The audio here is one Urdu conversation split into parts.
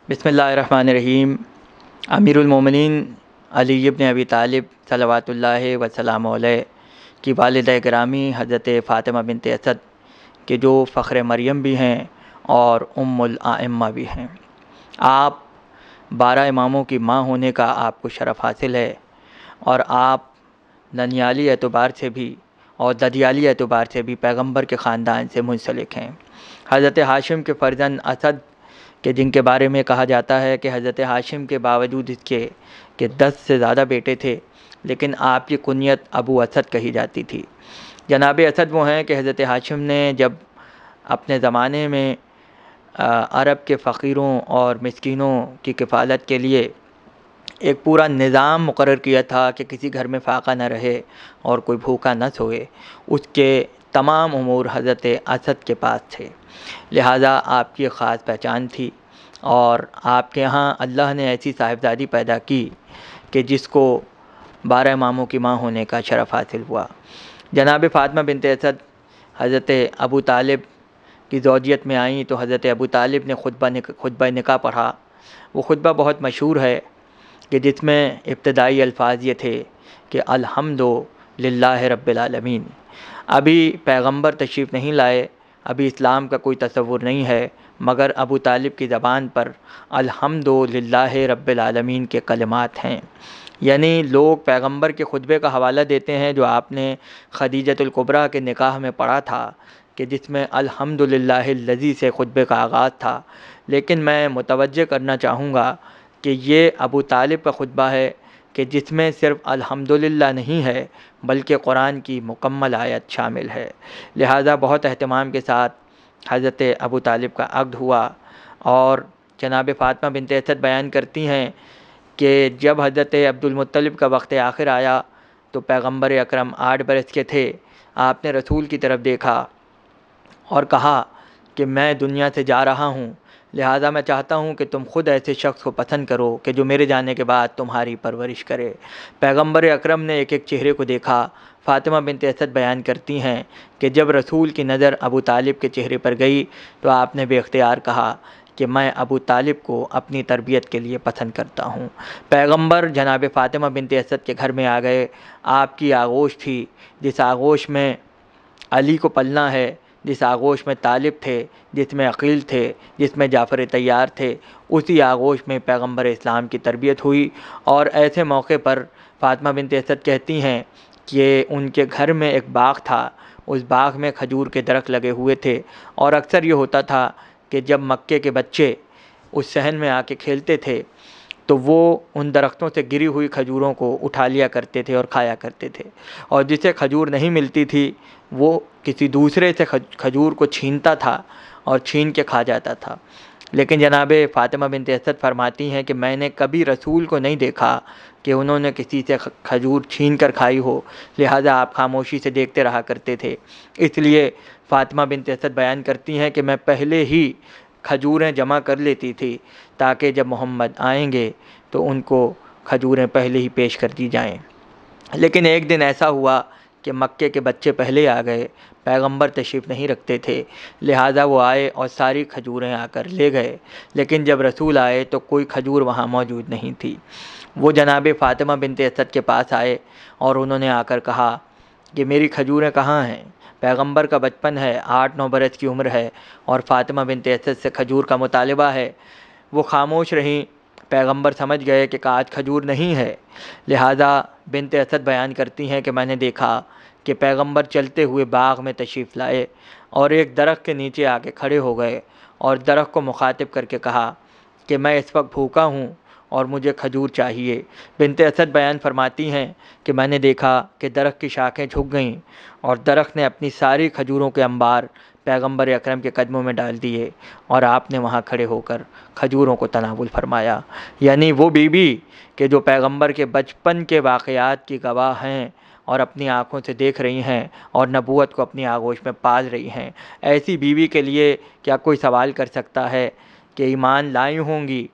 بسم اللہ الرحمن الرحیم۔ امیر المومنین علی ابن ابی طالب صلوات اللہ وسلام علیہ کی والدہ گرامی حضرت فاطمہ بنت اسد کہ جو فخر مریم بھی ہیں اور ام الائمہ بھی ہیں۔ آپ 12 اماموں کی ماں ہونے کا آپ کو شرف حاصل ہے، اور آپ ننیالی اعتبار سے بھی اور ددیالی اعتبار سے بھی پیغمبر کے خاندان سے منسلک ہیں۔ حضرت ہاشم کے فرزند اسد کہ جن کے بارے میں کہا جاتا ہے کہ حضرت ہاشم کے باوجود اس کے کہ 10 سے زیادہ بیٹے تھے، لیکن آپ کی کنیت ابو اسد کہی جاتی تھی۔ جناب اسد وہ ہیں کہ حضرت ہاشم نے جب اپنے زمانے میں عرب کے فقیروں اور مسکینوں کی کفالت کے لیے ایک پورا نظام مقرر کیا تھا کہ کسی گھر میں فاقہ نہ رہے اور کوئی بھوکا نہ سوئے، اس کے تمام امور حضرت اسد کے پاس تھے، لہٰذا آپ کی ایک خاص پہچان تھی، اور آپ کے یہاں اللہ نے ایسی صاحبزادی پیدا کی کہ جس کو 12 اماموں کی ماں ہونے کا شرف حاصل ہوا۔ جناب فاطمہ بنت اسد حضرت ابو طالب کی زوجیت میں آئیں تو حضرت ابو طالب نے خطبہ نکاح پڑھا۔ وہ خطبہ بہت مشہور ہے کہ جس میں ابتدائی الفاظ یہ تھے کہ الحمد للہ رب العالمین۔ ابھی پیغمبر تشریف نہیں لائے، ابھی اسلام کا کوئی تصور نہیں ہے، مگر ابو طالب کی زبان پر الحمد للہ رب العالمین کے کلمات ہیں۔ یعنی لوگ پیغمبر کے خطبے کا حوالہ دیتے ہیں جو آپ نے خدیجۃ الکبریٰ کے نکاح میں پڑھا تھا کہ جس میں الحمد للہ الذی سے خطبے کا آغاز تھا، لیکن میں متوجہ کرنا چاہوں گا کہ یہ ابو طالب کا خطبہ ہے کہ جس میں صرف الحمدللہ نہیں ہے بلکہ قرآن کی مکمل آیت شامل ہے، لہذا بہت اہتمام کے ساتھ حضرت ابو طالب کا عقد ہوا۔ اور جناب فاطمہ بنت اسد بیان کرتی ہیں کہ جب حضرت عبد المطلب کا وقت آخر آیا تو پیغمبر اکرم 8 برس کے تھے، آپ نے رسول کی طرف دیکھا اور کہا کہ میں دنیا سے جا رہا ہوں، لہٰذا میں چاہتا ہوں کہ تم خود ایسے شخص کو پسند کرو کہ جو میرے جانے کے بعد تمہاری پرورش کرے۔ پیغمبر اکرم نے ایک ایک چہرے کو دیکھا۔ فاطمہ بنت اسد بیان کرتی ہیں کہ جب رسول کی نظر ابو طالب کے چہرے پر گئی تو آپ نے بے اختیار کہا کہ میں ابو طالب کو اپنی تربیت کے لیے پسند کرتا ہوں۔ پیغمبر جناب فاطمہ بنت اسد کے گھر میں آ گئے۔ آپ کی آغوش تھی، جس آغوش میں علی کو پلنا ہے، جس آغوش میں طالب تھے، جس میں عقیل تھے، جس میں جعفر طیار تھے، اسی آغوش میں پیغمبر اسلام کی تربیت ہوئی۔ اور ایسے موقع پر فاطمہ بنت اسد کہتی ہیں کہ ان کے گھر میں ایک باغ تھا، اس باغ میں کھجور کے درخت لگے ہوئے تھے، اور اکثر یہ ہوتا تھا کہ جب مکے کے بچے اس صحن میں آ کے کھیلتے تھے تو وہ ان درختوں سے گری ہوئی کھجوروں کو اٹھا لیا کرتے تھے اور کھایا کرتے تھے، اور جسے کھجور نہیں ملتی تھی وہ کسی دوسرے سے کھجور کو چھینتا تھا اور چھین کے کھا جاتا تھا۔ لیکن جناب فاطمہ بنت اسد فرماتی ہیں کہ میں نے کبھی رسول کو نہیں دیکھا کہ انہوں نے کسی سے کھجور چھین کر کھائی ہو، لہٰذا آپ خاموشی سے دیکھتے رہا کرتے تھے۔ اس لیے فاطمہ بنت اسد بیان کرتی ہیں کہ میں پہلے ہی کھجوریں جمع کر لیتی تھی تاکہ جب محمد آئیں گے تو ان کو کھجوریں پہلے ہی پیش کر دی جائیں۔ لیکن ایک دن ایسا ہوا کہ مکے کے بچے پہلے آ گئے، پیغمبر تشریف نہیں رکھتے تھے، لہٰذا وہ آئے اور ساری کھجوریں آ کر لے گئے، لیکن جب رسول آئے تو کوئی کھجور وہاں موجود نہیں تھی۔ وہ جناب فاطمہ بنت اسد کے پاس آئے اور انہوں نے آ کر کہا کہ میری کھجوریں کہاں ہیں؟ پیغمبر کا بچپن ہے، 8-9 برس کی عمر ہے، اور فاطمہ بنت اسد سے کھجور کا مطالبہ ہے۔ وہ خاموش رہیں۔ پیغمبر سمجھ گئے کہ آج کھجور نہیں ہے، لہٰذا بنت اسد بیان کرتی ہیں کہ میں نے دیکھا کہ پیغمبر چلتے ہوئے باغ میں تشریف لائے اور ایک درخت کے نیچے آ کے کھڑے ہو گئے اور درخت کو مخاطب کر کے کہا کہ میں اس وقت بھوکا ہوں اور مجھے کھجور چاہیے۔ بنت اسد بیان فرماتی ہیں کہ میں نے دیکھا کہ درخت کی شاخیں جھک گئیں اور درخت نے اپنی ساری کھجوروں کے انبار پیغمبر اکرم کے قدموں میں ڈال دیے، اور آپ نے وہاں کھڑے ہو کر کھجوروں کو تناول فرمایا۔ یعنی وہ بی بی کہ جو پیغمبر کے بچپن کے واقعات کی گواہ ہیں اور اپنی آنکھوں سے دیکھ رہی ہیں اور نبوت کو اپنی آغوش میں پال رہی ہیں، ایسی بیوی کے لیے کیا کوئی سوال کر سکتا ہے کہ ایمان لائی ہوں گی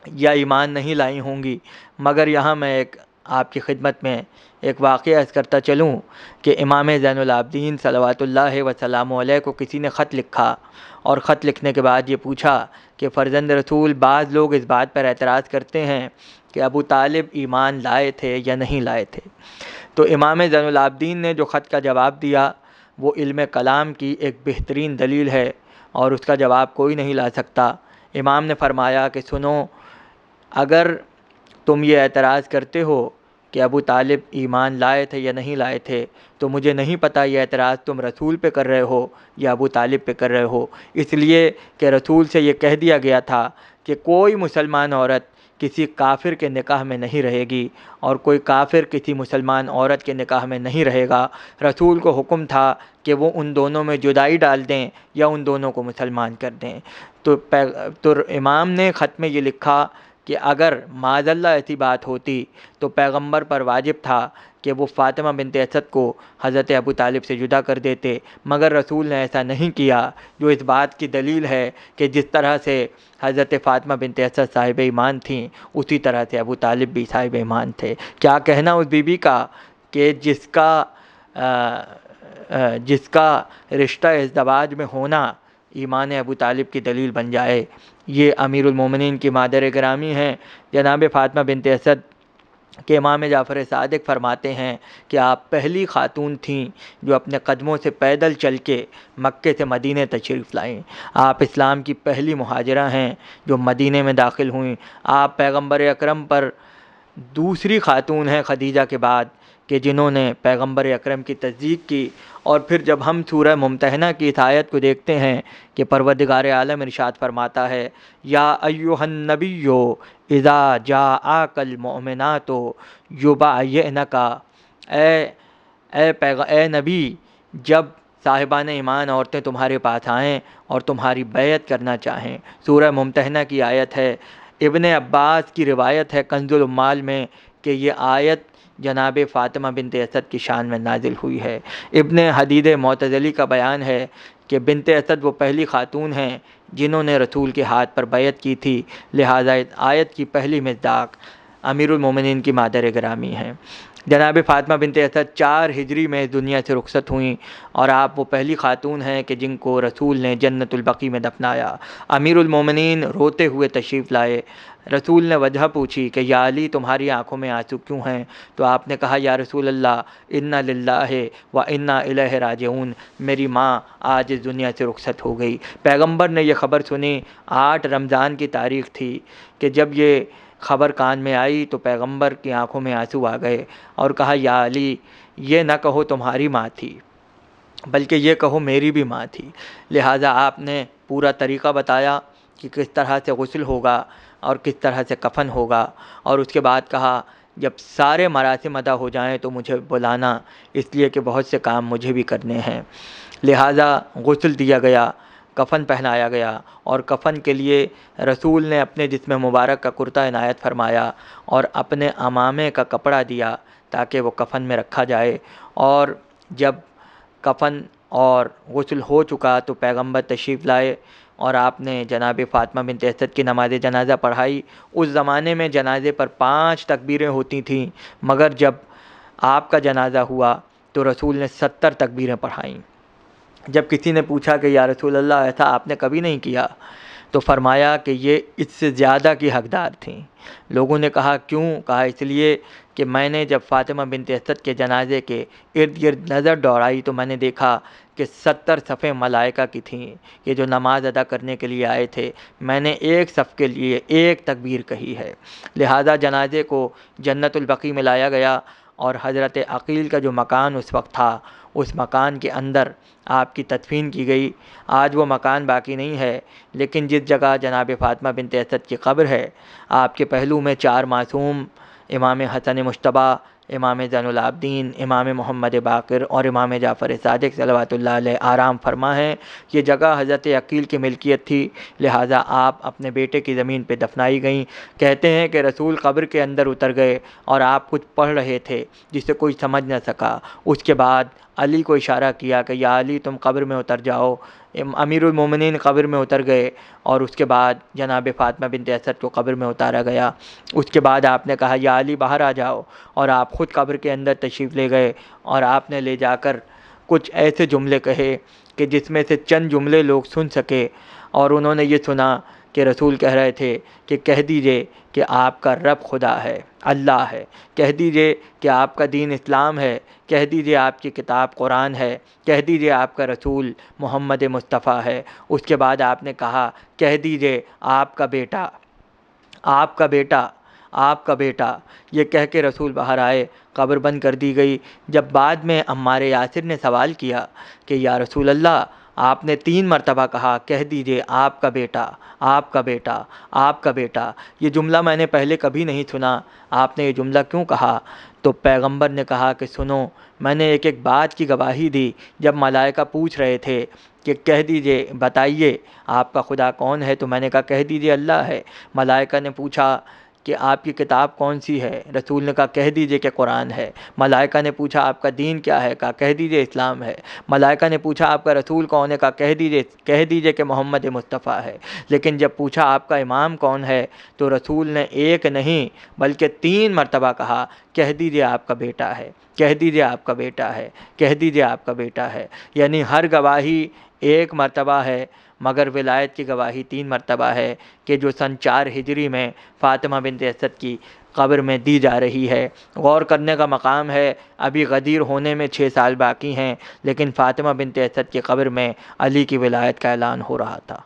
یا ایمان نہیں لائی ہوں گی؟ مگر یہاں میں ایک آپ کی خدمت میں ایک واقعہ عرض کرتا چلوں کہ امام زین العابدین صلوات اللہ وسلام علیہ کو کسی نے خط لکھا، اور خط لکھنے کے بعد یہ پوچھا کہ فرزند رسول، بعض لوگ اس بات پر اعتراض کرتے ہیں کہ ابو طالب ایمان لائے تھے یا نہیں لائے تھے۔ تو امام زین العابدین نے جو خط کا جواب دیا وہ علم کلام کی ایک بہترین دلیل ہے، اور اس کا جواب کوئی نہیں لا سکتا۔ امام نے فرمایا کہ سنو، اگر تم یہ اعتراض کرتے ہو کہ ابو طالب ایمان لائے تھے یا نہیں لائے تھے، تو مجھے نہیں پتہ یہ اعتراض تم رسول پہ کر رہے ہو یا ابو طالب پہ کر رہے ہو، اس لیے کہ رسول سے یہ کہہ دیا گیا تھا کہ کوئی مسلمان عورت کسی کافر کے نکاح میں نہیں رہے گی، اور کوئی کافر کسی مسلمان عورت کے نکاح میں نہیں رہے گا۔ رسول کو حکم تھا کہ وہ ان دونوں میں جدائی ڈال دیں یا ان دونوں کو مسلمان کر دیں۔ تو امام نے خط میں یہ لکھا کہ اگر معاذ اللہ ایسی بات ہوتی تو پیغمبر پر واجب تھا کہ وہ فاطمہ بنت اسد کو حضرت ابو طالب سے جدا کر دیتے، مگر رسول نے ایسا نہیں کیا، جو اس بات کی دلیل ہے کہ جس طرح سے حضرت فاطمہ بنت اسد صاحب ایمان تھیں، اسی طرح سے ابو طالب بھی صاحب ایمان تھے۔ کیا کہنا اس بی بی کا کہ جس کا رشتہ ازدواج میں ہونا ایمان ابو طالب کی دلیل بن جائے۔ یہ امیر المومنین کی مادر گرامی ہیں جناب فاطمہ بنت اسد کہ امام جعفر صادق فرماتے ہیں کہ آپ پہلی خاتون تھیں جو اپنے قدموں سے پیدل چل کے مکے سے مدینے تشریف لائیں۔ آپ اسلام کی پہلی مہاجرہ ہیں جو مدینے میں داخل ہوئیں۔ آپ پیغمبر اکرم پر دوسری خاتون ہیں خدیجہ کے بعد کہ جنہوں نے پیغمبر اکرم کی تصدیق کی۔ اور پھر جب ہم سورہ ممتحنہ کی اس آیت کو دیکھتے ہیں کہ پروردگار عالم ارشاد فرماتا ہے، یا ایھا النبی اذا جاءک المؤمنات یبایعنک، اے نبی، جب صاحبان ایمان عورتیں تمہارے پاس آئیں اور تمہاری بیعت کرنا چاہیں۔ سورہ ممتحنہ کی آیت ہے۔ ابن عباس کی روایت ہے کنز العمال میں کہ یہ آیت جناب فاطمہ بنت اسد کی شان میں نازل ہوئی ہے۔ ابن حدید معتزلی کا بیان ہے کہ بنت اسد وہ پہلی خاتون ہیں جنہوں نے رسول کے ہاتھ پر بیعت کی تھی، لہٰذا آیت کی پہلی مصداق امیر المومنین کی مادر گرامی ہیں۔ جناب فاطمہ بنت اسد 4 ہجری میں اس دنیا سے رخصت ہوئیں، اور آپ وہ پہلی خاتون ہیں کہ جن کو رسول نے جنت البقیع میں دفنایا۔ امیر المومنین روتے ہوئے تشریف لائے۔ رسول نے وجہ پوچھی کہ یا علی، تمہاری آنکھوں میں آنسو کیوں ہیں؟ تو آپ نے کہا، یا رسول اللہ، انا للہ و انا الیہ راجعون، میری ماں آج اس دنیا سے رخصت ہو گئی۔ پیغمبر نے یہ خبر سنی، 8 رمضان کی تاریخ تھی کہ جب یہ خبر کان میں آئی تو پیغمبر کی آنکھوں میں آنسو آ گئے، اور کہا، یا علی، یہ نہ کہو تمہاری ماں تھی، بلکہ یہ کہو میری بھی ماں تھی۔ لہٰذا آپ نے پورا طریقہ بتایا کہ کس طرح سے غسل ہوگا اور کس طرح سے کفن ہوگا، اور اس کے بعد کہا جب سارے مراسم ادا ہو جائیں تو مجھے بلانا، اس لیے کہ بہت سے کام مجھے بھی کرنے ہیں۔ لہٰذا غسل دیا گیا، کفن پہنایا گیا، اور کفن کے لیے رسول نے اپنے جسم مبارک کا کرتا عنایت فرمایا اور اپنے عمامے کا کپڑا دیا تاکہ وہ کفن میں رکھا جائے۔ اور جب کفن اور غسل ہو چکا تو پیغمبر تشریف لائے اور آپ نے جناب فاطمہ بنت اسد کی نماز جنازہ پڑھائی۔ اس زمانے میں جنازے پر 5 تکبیریں ہوتی تھیں، مگر جب آپ کا جنازہ ہوا تو رسول نے 70 تکبیریں پڑھائیں۔ جب کسی نے پوچھا کہ یا رسول اللہ، ایسا آپ نے کبھی نہیں کیا، تو فرمایا کہ یہ اس سے زیادہ کی حقدار تھیں۔ لوگوں نے کہا کیوں؟ کہا اس لیے کہ میں نے جب فاطمہ بنت اسد کے جنازے کے ارد گرد نظر دوڑائی تو میں نے دیکھا کہ 70 صفیں ملائکہ کی تھیں کہ جو نماز ادا کرنے کے لیے آئے تھے۔ میں نے ایک صف کے لیے ایک تکبیر کہی ہے۔ لہٰذا جنازے کو جنت البقیع میں لایا گیا، اور حضرت عقیل کا جو مکان اس وقت تھا، اس مکان کے اندر آپ کی تدفین کی گئی۔ آج وہ مکان باقی نہیں ہے، لیکن جس جگہ جناب فاطمہ بنت اسد کی قبر ہے، آپ کے پہلو میں 4 معصوم، امام حسن مجتبیٰ، امام زین العابدین، امام محمد باقر اور امام جعفر صادق صلوات اللہ علیہ آرام فرما ہیں۔ یہ جگہ حضرت عقیل کی ملکیت تھی، لہٰذا آپ اپنے بیٹے کی زمین پہ دفنائی گئیں۔ کہتے ہیں کہ رسول قبر کے اندر اتر گئے اور آپ کچھ پڑھ رہے تھے جسے کوئی سمجھ نہ سکا۔ اس کے بعد علی کو اشارہ کیا کہ یا علی، تم قبر میں اتر جاؤ۔ امیر المومنین قبر میں اتر گئے اور اس کے بعد جناب فاطمہ بنت اسد کو قبر میں اتارا گیا۔ اس کے بعد آپ نے کہا یا علی باہر آ جاؤ، اور آپ خود قبر کے اندر تشریف لے گئے، اور آپ نے لے جا کر کچھ ایسے جملے کہے کہ جس میں سے چند جملے لوگ سن سکے، اور انہوں نے یہ سنا کہ رسول کہہ رہے تھے کہ کہہ دیجئے کہ آپ کا رب خدا ہے، اللہ ہے، کہہ دیجئے کہ آپ کا دین اسلام ہے، کہہ دیجئے آپ کی کتاب قرآن ہے، کہہ دیجئے آپ کا رسول محمد مصطفیٰ ہے۔ اس کے بعد آپ نے کہا کہہ دیجئے آپ کا بیٹا، آپ کا بیٹا، آپ کا بیٹا۔ یہ کہہ کے رسول باہر آئے، قبر بند کر دی گئی۔ جب بعد میں عمار یاسر نے سوال کیا کہ یا رسول اللہ، آپ نے 3 مرتبہ کہا کہہ دیجئے آپ کا بیٹا، آپ کا بیٹا، آپ کا بیٹا، یہ جملہ میں نے پہلے کبھی نہیں سنا، آپ نے یہ جملہ کیوں کہا؟ تو پیغمبر نے کہا کہ سنو، میں نے ایک ایک بات کی گواہی دی۔ جب ملائکہ پوچھ رہے تھے کہ کہہ دیجئے، بتائیے آپ کا خدا کون ہے، تو میں نے کہا کہہ دیجئے اللہ ہے۔ ملائکہ نے پوچھا کہ آپ کی کتاب کون سی ہے، رسول نے کہا کہہ دیجئے کہ قرآن ہے۔ ملائکہ نے پوچھا آپ کا دین کیا ہے، کہا کہہ دیجئے اسلام ہے۔ ملائکہ نے پوچھا آپ کا رسول کون ہے، کہا کہہ دیجئے کہ محمد مصطفیٰ ہے۔ لیکن جب پوچھا آپ کا امام کون ہے، تو رسول نے ایک نہیں بلکہ 3 مرتبہ کہا کہہ دیجئے آپ کا بیٹا ہے، کہہ دیجئے آپ کا بیٹا ہے، کہہ دیجئے آپ کا بیٹا ہے۔ یعنی ہر گواہی 1 مرتبہ ہے، مگر ولایت کی گواہی 3 مرتبہ ہے کہ جو سن 4 ہجری میں فاطمہ بنت اسد کی قبر میں دی جا رہی ہے۔ غور کرنے کا مقام ہے، ابھی غدیر ہونے میں 6 سال باقی ہیں، لیکن فاطمہ بنت اسد کی قبر میں علی کی ولایت کا اعلان ہو رہا تھا۔